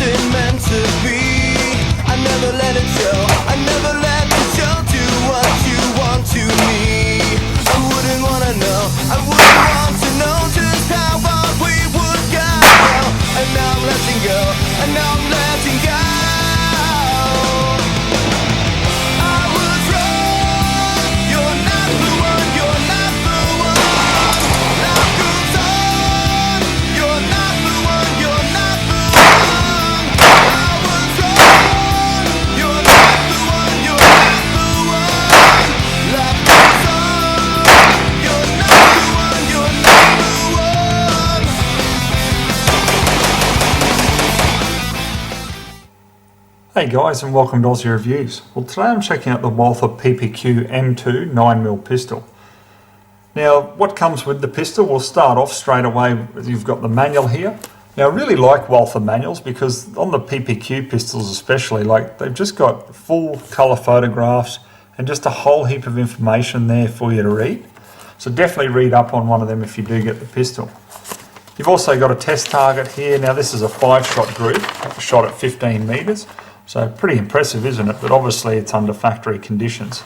wasn't meant to be. I never let it show, I never let the show do what you want to me. I wouldn't wanna know, I wouldn't want to know just how far we would go. And now I'm letting go, and now I'm letting go. I was wrong, you're not the one, you're not the one. Life goes on, you're not the one, you're not the one. I was wrong, you're not the one, you're not the one. Life goes on, you're not the one, you're not the one. Hey guys, and welcome to Ozzie Reviews. Well, today I'm checking out the Walther PPQ M2 9mm pistol. Now, what comes with the pistol? We'll start off straight away. You've got the manual here. Now, I really like Walther manuals because on the PPQ pistols especially, like they've just got full colour photographs and just a whole heap of information there for you to read. So definitely read up on one of them if you do get the pistol. You've also got a test target here. Now, this is a 5-shot group, shot at 15 metres. So pretty impressive, isn't it? But obviously it's under factory conditions.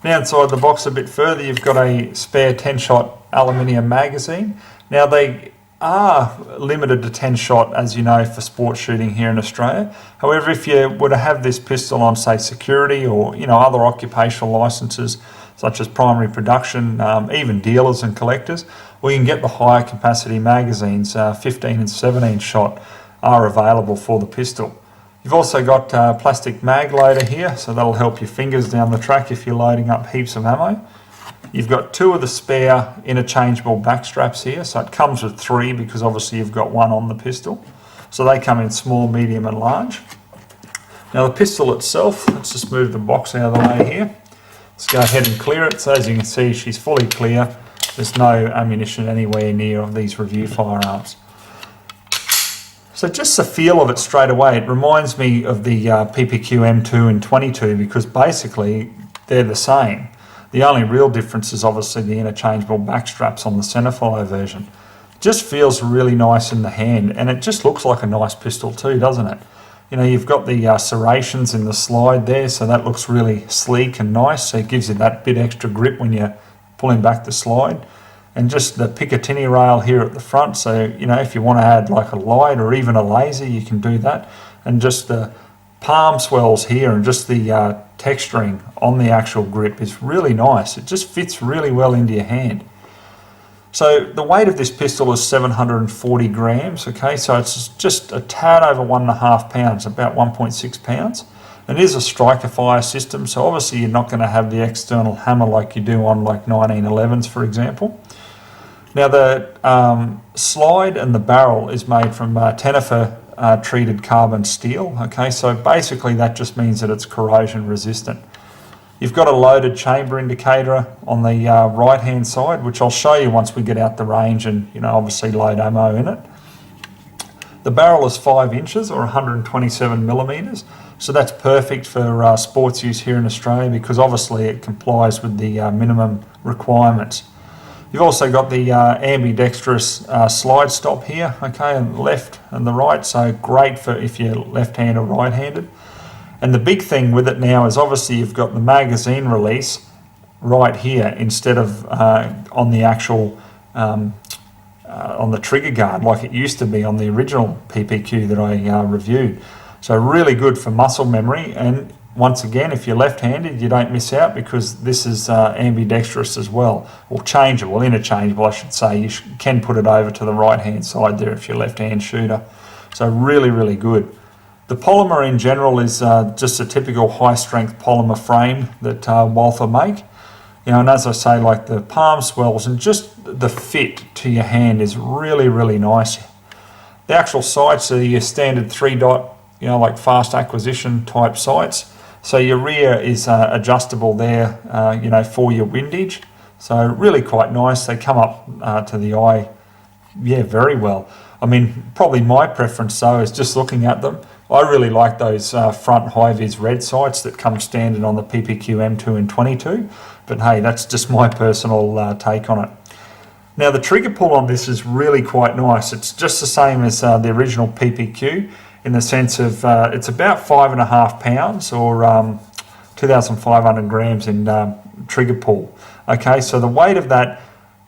Now inside the box a bit further, you've got a spare 10-shot aluminium magazine. Now they are limited to 10-shot, as you know, for sport shooting here in Australia. However, if you were to have this pistol on, say, security or other occupational licences, such as primary production, even dealers and collectors, well, you can get the higher capacity magazines, 15 and 17 shot. Are available for the pistol. You've also got a plastic mag loader here, so that'll help your fingers down the track if you're loading up heaps of ammo. You've got 2 of the spare interchangeable back straps here, so it comes with 3 because obviously you've got 1 on the pistol. So they come in small, medium and large. Now the pistol itself, let's just move the box out of the way here. Let's go ahead and clear it. So as you can see, she's fully clear. There's no ammunition anywhere near of these review firearms. So just the feel of it straight away, it reminds me of the PPQ M2 and 22 because basically they're the same. The only real difference is obviously the interchangeable back straps on the centerfire version. It just feels really nice in the hand and it just looks like a nice pistol too, doesn't it? You've got the serrations in the slide there, so that looks really sleek and nice. So it gives you that bit extra grip when you're pulling back the slide. And just the Picatinny rail here at the front, so if you want to add like a light or even a laser, you can do that. And just the palm swells here and just the texturing on the actual grip is really nice. It just fits really well into your hand. So the weight of this pistol is 740 grams, okay, so it's just a tad over 1.5 pounds, about 1.6 pounds. It is a striker fire system, so obviously you're not going to have the external hammer like you do on like 1911s, for example. Now the slide and the barrel is made from Tenefer treated carbon steel, okay, so basically that just means that it's corrosion resistant. You've got a loaded chamber indicator on the right hand side, which I'll show you once we get out the range and obviously load ammo in it. The barrel is 5 inches or 127 millimeters, so that's perfect for sports use here in Australia because obviously it complies with the minimum requirements. You've also got the ambidextrous slide stop here, okay, on the left and the right, so great for if you're left-handed or right-handed. And the big thing with it now is obviously you've got the magazine release right here instead of on the actual on the trigger guard like it used to be on the original PPQ that I reviewed. So really good for muscle memory, and once again, if you're left-handed, you don't miss out because this is ambidextrous as well, or changeable, interchangeable I should say. You can put it over to the right-hand side there if you're a left-hand shooter. So really, really good. The polymer in general is just a typical high-strength polymer frame that Walther make. And as I say, like the palm swells and just the fit to your hand is really, really nice. The actual sights are your standard 3-dot, like fast acquisition type sights. So your rear is adjustable there, for your windage. So really quite nice. They come up to the eye, very well. I mean, probably my preference though is just looking at them. I really like those front high-vis red sights that come standard on the PPQ M2 and 22. But hey, that's just my personal take on it. Now the trigger pull on this is really quite nice. It's just the same as the original PPQ in the sense of it's about 5.5 pounds or 2,500 grams in trigger pull. Okay, so the weight of that,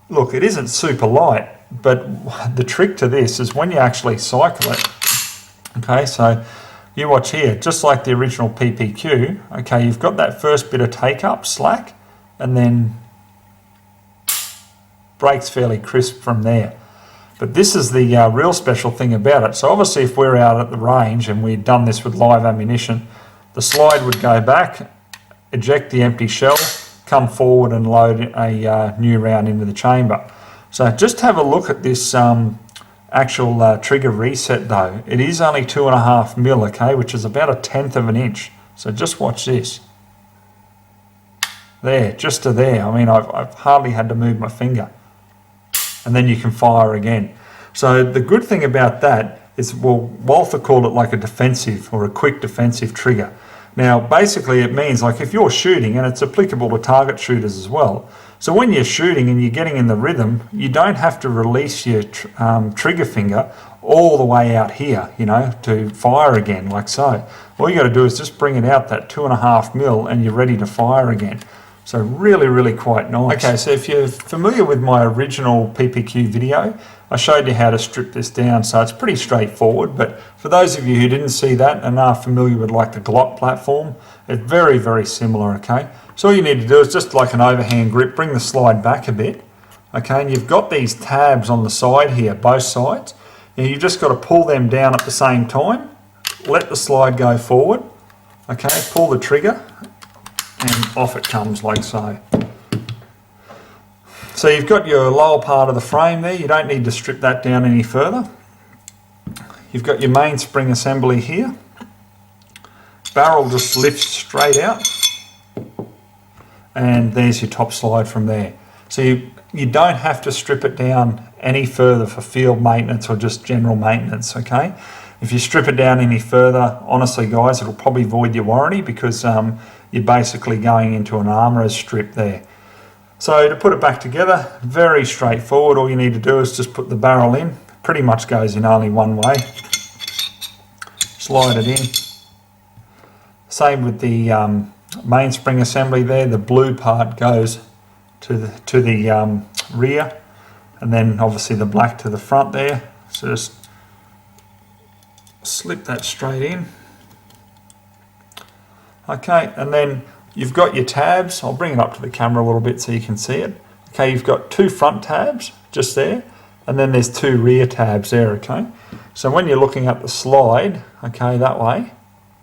look, it isn't super light, but the trick to this is when you actually cycle it, okay, so you watch here, just like the original PPQ, okay, you've got that first bit of take up, slack, and then breaks fairly crisp from there. But this is the real special thing about it. So obviously if we're out at the range and we'd done this with live ammunition, the slide would go back, eject the empty shell, come forward and load a new round into the chamber. So just have a look at this actual trigger reset though. It is only 2.5 mil, okay, which is about 1/10 of an inch. So just watch this. There, just to there. I mean, I've hardly had to move my finger. And then you can fire again. So the good thing about that is, well, Walther called it like a defensive or a quick defensive trigger. Now, basically it means like if you're shooting, and it's applicable to target shooters as well, so when you're shooting and you're getting in the rhythm, you don't have to release your trigger finger all the way out here, you know, to fire again like so. All you got to do is just bring it out that 2.5 mil and you're ready to fire again. So really, really quite nice. Okay, so if you're familiar with my original PPQ video, I showed you how to strip this down, so it's pretty straightforward. But for those of you who didn't see that and are familiar with like the Glock platform, it's very, very similar, okay? So all you need to do is just like an overhand grip, bring the slide back a bit, okay? And you've got these tabs on the side here, both sides. Now you've just got to pull them down at the same time, let the slide go forward, okay? Pull the trigger, and off it comes like so. So you've got your lower part of the frame there, you don't need to strip that down any further. You've got your mainspring assembly here. Barrel just lifts straight out. And there's your top slide from there. So you don't have to strip it down any further for field maintenance or just general maintenance, okay? If you strip it down any further, honestly guys, it'll probably void your warranty because you're basically going into an armourer's strip there. So to put it back together, very straightforward. All you need to do is just put the barrel in. Pretty much goes in only one way. Slide it in. Same with the mainspring assembly there. The blue part goes to the rear, and then obviously the black to the front there. So just slip that straight in. Okay, and then you've got your tabs. I'll bring it up to the camera a little bit so you can see it. Okay, you've got 2 front tabs just there, and then there's 2 rear tabs there, okay? So when you're looking at the slide, okay, that way,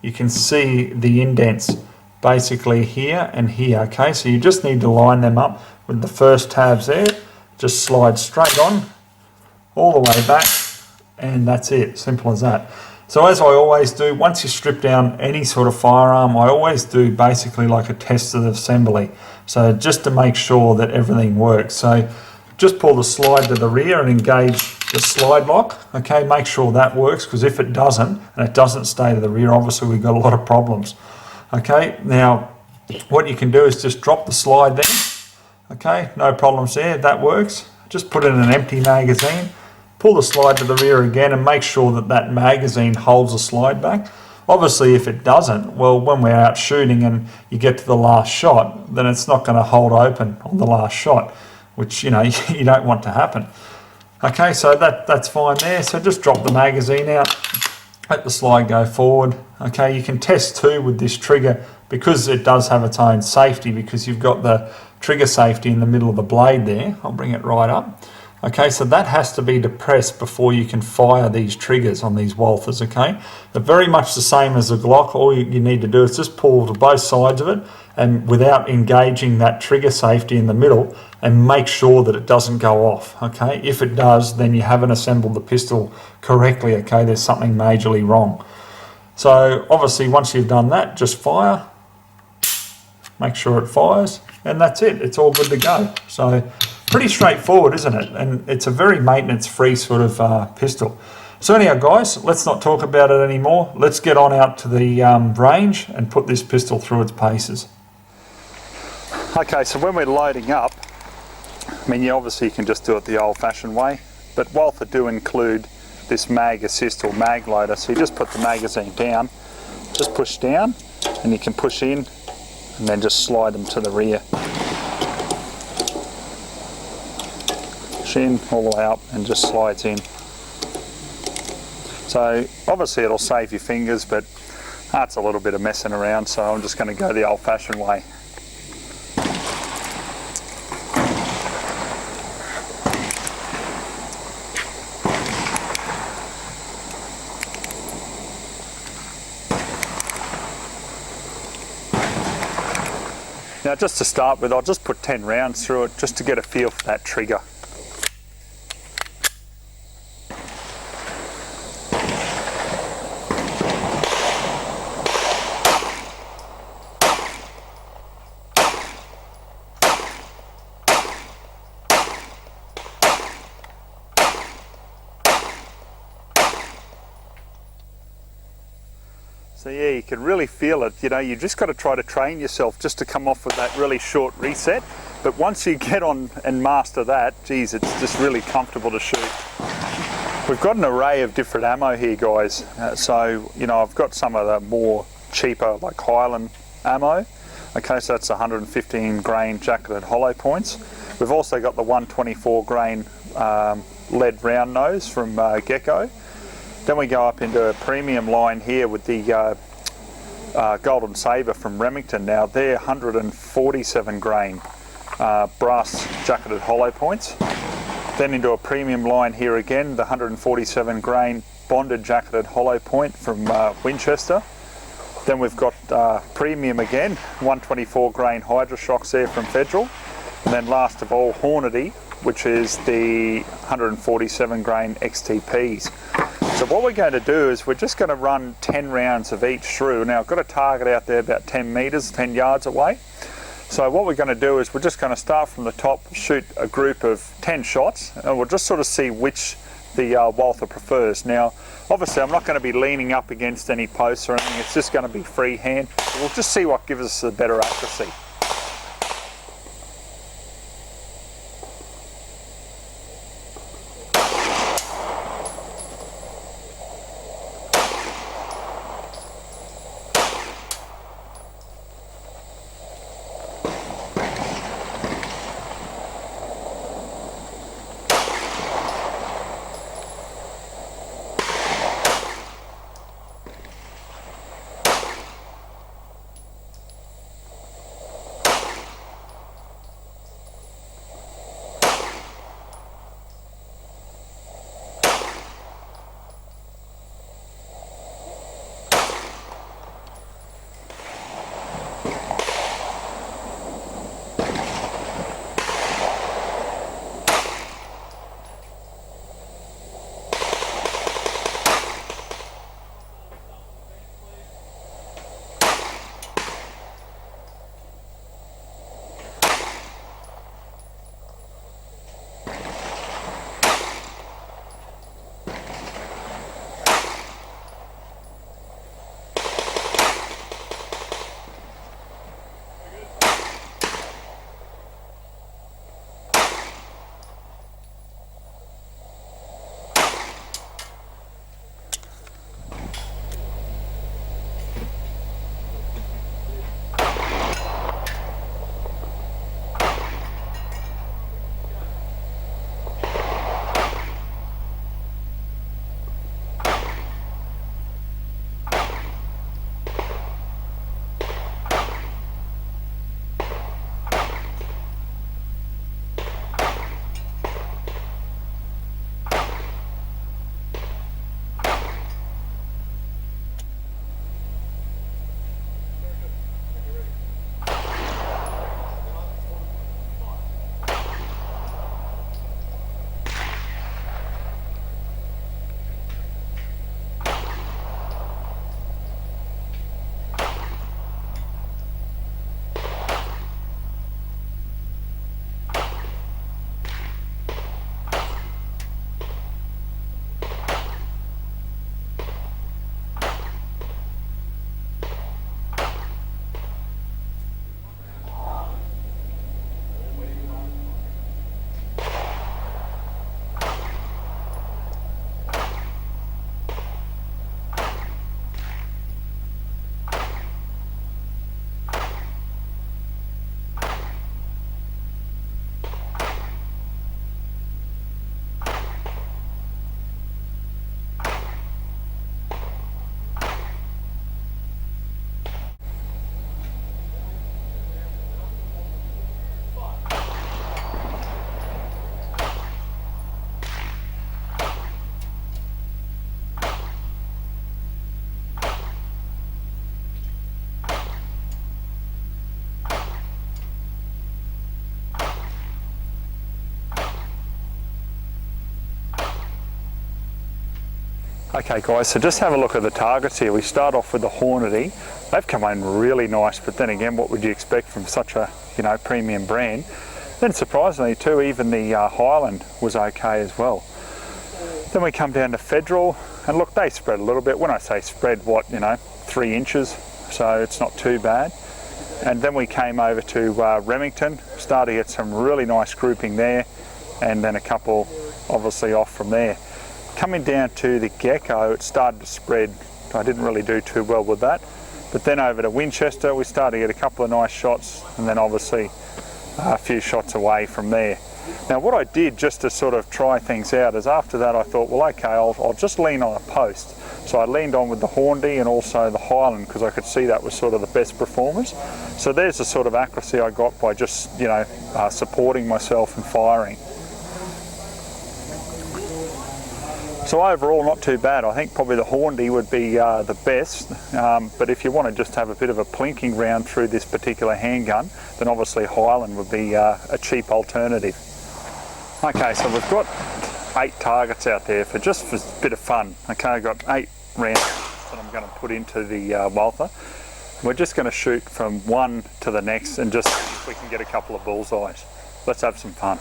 you can see the indents basically here and here, okay? So you just need to line them up with the first tabs there. Just slide straight on, all the way back, and that's it, simple as that. So as I always do, once you strip down any sort of firearm, I always do basically like a test of the assembly. So just to make sure that everything works. So just pull the slide to the rear and engage the slide lock. Okay, make sure that works, because if it doesn't, and it doesn't stay to the rear, obviously we've got a lot of problems. Okay, now what you can do is just drop the slide there. Okay, no problems there, that works. Just put it in an empty magazine. Pull the slide to the rear again and make sure that that magazine holds the slide back. Obviously if it doesn't, well, when we're out shooting and you get to the last shot, then it's not going to hold open on the last shot, which, you know, you don't want to happen. Okay, so that's fine there. So just drop the magazine out, let the slide go forward. Okay, you can test too with this trigger, because it does have its own safety, because you've got the trigger safety in the middle of the blade there. I'll bring it right up. Okay, so that has to be depressed before you can fire these triggers on these Walthers, okay? They're very much the same as the Glock. All you need to do is just pull to both sides of it, and without engaging that trigger safety in the middle, and make sure that it doesn't go off, okay? If it does, then you haven't assembled the pistol correctly, okay? There's something majorly wrong. So obviously once you've done that, just fire, make sure it fires, and that's it. It's all good to go. So pretty straightforward, isn't it? And it's a very maintenance-free sort of pistol. So anyhow, guys, let's not talk about it anymore. Let's get on out to the range and put this pistol through its paces. Okay, so when we're loading up, I mean, you obviously can just do it the old-fashioned way, but Walther do include this mag assist or mag loader, so you just put the magazine down, just push down, and you can push in, and then just slide them to the rear. Push in, all the way up, and just slides in. So obviously it'll save your fingers, but that's a little bit of messing around, so I'm just going to go the old-fashioned way. Now just to start with, I'll just put 10 rounds through it just to get a feel for that trigger. So yeah, you can really feel it. You know, you just got to try to train yourself just to come off with that really short reset. But once you get on and master that, geez, it's just really comfortable to shoot. We've got an array of different ammo here, guys. So, you know, I've got some of the more cheaper, like Highland ammo. Okay, so that's 115 grain jacketed hollow points. We've also got the 124 grain lead round nose from Gecko. Then we go up into a premium line here with the Golden Sabre from Remington. Now they're 147 grain brass jacketed hollow points. Then into a premium line here again, the 147 grain bonded jacketed hollow point from Winchester. Then we've got premium again, 124 grain HydraShoks there from Federal. And then last of all, Hornady, which is the 147 grain XTPs. So what we're going to do is we're just going to run 10 rounds of each through. Now I've got a target out there about 10 metres, 10 yards away. So what we're going to do is we're just going to start from the top, shoot a group of 10 shots, and we'll just sort of see which the Walther prefers. Now obviously I'm not going to be leaning up against any posts or anything, it's just going to be freehand. We'll just see what gives us the better accuracy. Okay guys, so just have a look at the targets here. We start off with the Hornady. They've come in really nice, but then again, what would you expect from such a, premium brand? Then surprisingly too, even the Highland was okay as well. Then we come down to Federal, and look, they spread a little bit. When I say spread, 3 inches, so it's not too bad. And then we came over to Remington, started to get some really nice grouping there, and then a couple obviously off from there. Coming down to the Gecko, it started to spread. I didn't really do too well with that. But then over to Winchester, we started to get a couple of nice shots, and then obviously a few shots away from there. Now what I did just to sort of try things out is after that I thought, well okay, I'll just lean on a post. So I leaned on with the Hornady and also the Highland because I could see that was sort of the best performers. So there's the sort of accuracy I got by just, supporting myself and firing. So overall, not too bad. I think probably the Hornady would be the best, but if you want to just have a bit of a plinking round through this particular handgun, then obviously Highland would be a cheap alternative. Okay, so we've got 8 targets out there for a bit of fun. Okay, I've got 8 rounds that I'm going to put into the Walther. We're just going to shoot from one to the next and just see if we can get a couple of bullseyes. Let's have some fun.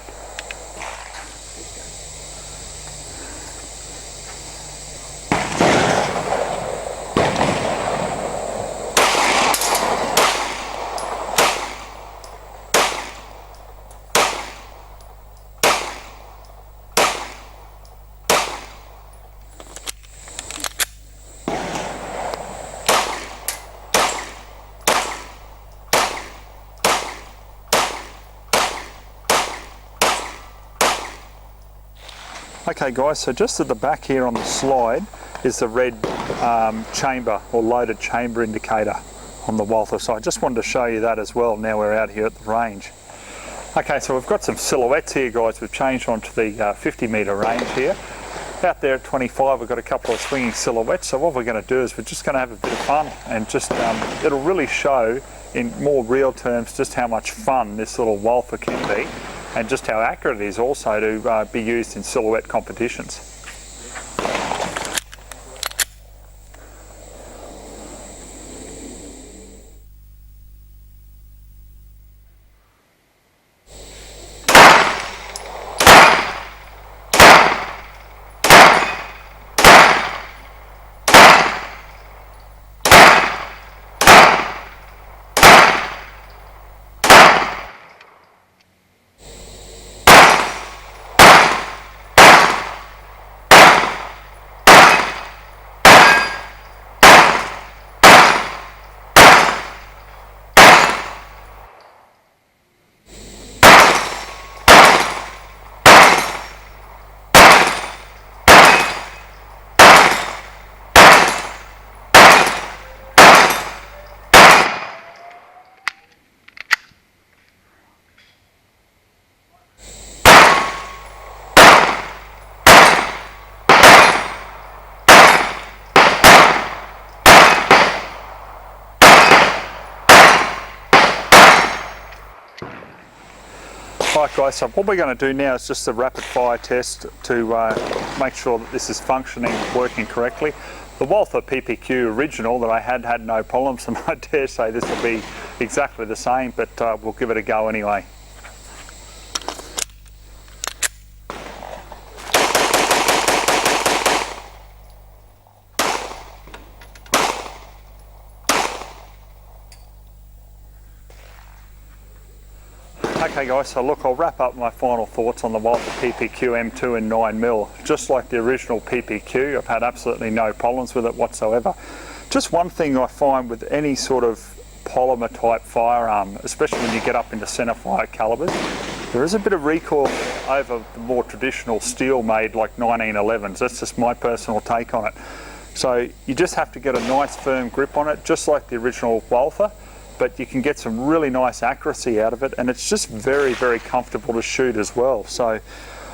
Okay guys, so just at the back here on the slide is the red chamber or loaded chamber indicator on the Walther. So I just wanted to show you that as well now we're out here at the range. Okay, so we've got some silhouettes here guys. We've changed onto the 50 metre range here. Out there at 25 we've got a couple of swinging silhouettes. So what we're going to do is we're just going to have a bit of fun and just it'll really show in more real terms just how much fun this little Walther can be, and just how accurate it is also to be used in silhouette competitions. Right guys, so what we're going to do now is just a rapid fire test to make sure that this is functioning, working correctly. The Walther PPQ original that I had no problems, and I dare say this will be exactly the same, but we'll give it a go anyway. Okay guys, so look, I'll wrap up my final thoughts on the Walther PPQ M2 in 9mm. Just like the original PPQ, I've had absolutely no problems with it whatsoever. Just one thing I find with any sort of polymer type firearm, especially when you get up into centerfire calibers, there is a bit of recoil over the more traditional steel made like 1911s. That's just my personal take on it. So you just have to get a nice firm grip on it, just like the original Walther, but you can get some really nice accuracy out of it, and it's just very, very comfortable to shoot as well. So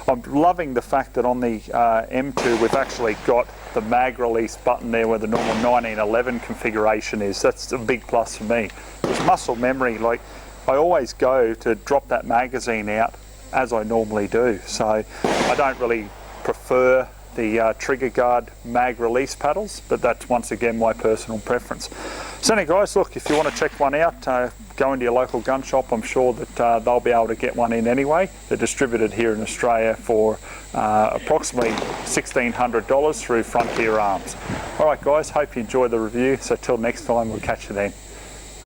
I'm loving the fact that on the M2 we've actually got the mag release button there where the normal 1911 configuration is. That's a big plus for me. It's muscle memory. Like, I always go to drop that magazine out as I normally do, so I don't really prefer the trigger guard mag release paddles, but that's once again my personal preference. So anyway guys, look, if you want to check one out, go into your local gun shop. I'm sure that they'll be able to get one in anyway. They're distributed here in Australia for approximately $1,600 through Frontier Arms. Alright guys, hope you enjoyed the review, so till next time, we'll catch you then.